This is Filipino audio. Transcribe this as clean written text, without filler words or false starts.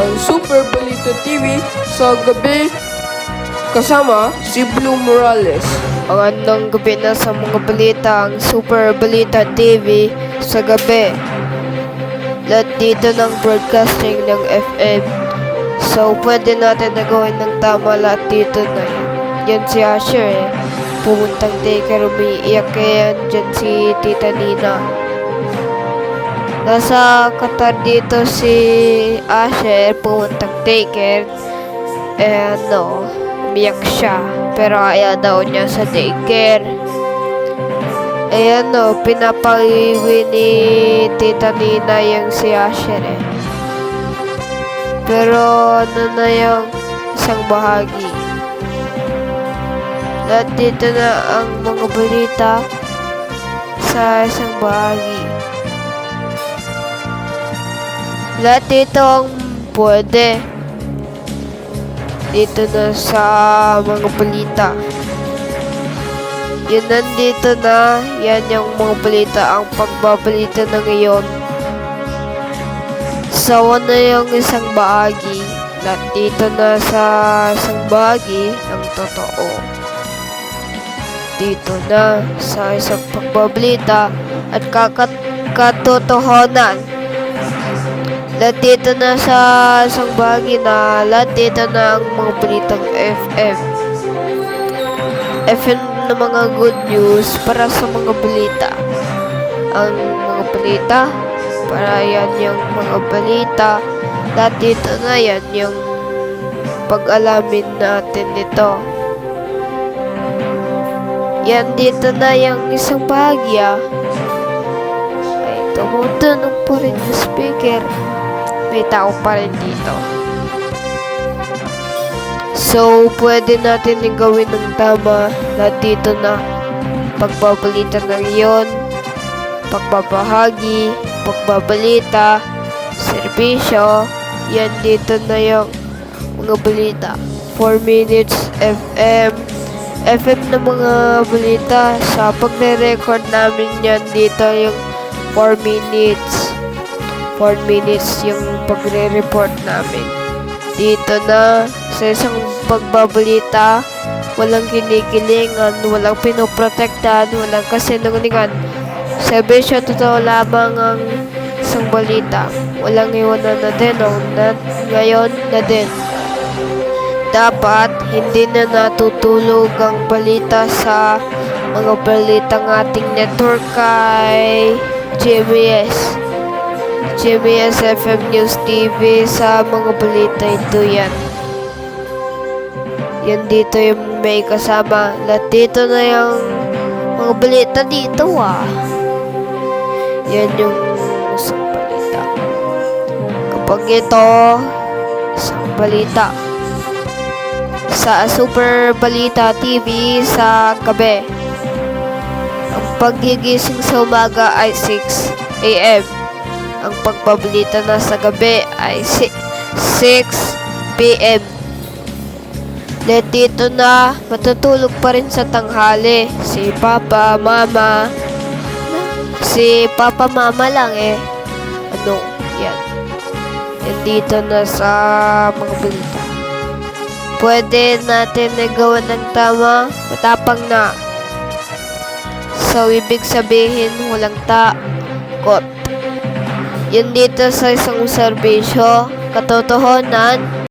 ang Super Balita TV sa gabi kasama si Blue Morales. Magandang gabi na sa mga balita ang Super Balita TV sa gabi. Lahat dito ng broadcasting ng FM. So, pwede natin na gawin ng tama lahat dito na yan si Asher Pumuntang daycare, umiiyak kaya dyan si Tita Nina. Nasa Qatar dito si Asher, pumuntang daycare. Umiyak siya. Pero ayaw daw niya sa daycare. Pinapawiwi ni Tita Nina yung si Asher Pero na yung isang bahagi. Lahat dito na ang mga balita sa isang bahagi. Lahat dito ang pwede. Dito na sa mga balita. Yun nandito na. Yan yung mga balita. Ang pagbabalita na ngayon. Sawa na yung isang bahagi. Lahat dito na sa isang bahagi ng totoo. Dito na sa isang pagbabalita at katotohanan. Lahat dito na sa isang bahagi na lahat dito na ang mga balitang FM. FM na mga good news para sa mga balita. Ang mga balita, para yan yung mga balita. Lahat dito na yan yung pag-alamin natin nito. Yan dito na yung isang bahagi Ay, tumutunog pa rin yung speaker. May tao pa rin dito. So, pwede natin yung gawin ng tama. Lahat dito na pagbabalita ng iyon, pagbabahagi, pagbabalita, serbisyo. Yan dito na yung mga balita. 4 minutes FM. FM na mga balita. Sa pagre-record namin yan dito yung 4 minutes. 4 minutes yung pagre-report namin. Dito na sa isang pagbabalita, walang kinikilingan, walang pinoprotektahan, walang kasinungalingan. Serbisyo, totoo lamang ang isang balita. Walang iwanan na din ngayon na din. Dapat hindi na natutulog ang balita sa mga balitang ating network kay GMS FM News TV sa mga balita ito yan. Yan dito yung may kasama. Lahat dito na yung mga balita dito Yan yung isang balita. Kapag ito, isang balita sa Super Balita TV sa gabi. Ang paggigising sa umaga ay 6 AM. Ang pagbabalita na sa gabi ay 6 PM. Let dito na matutulog pa rin sa tanghali si Papa, Mama. Si Papa, Mama lang yan. Yan dito na sa mga balita. Pwede natin nagawa ng tama, matapang na. So, ibig sabihin, walang takot. Yan dito sa isang serbisyo, katotohanan,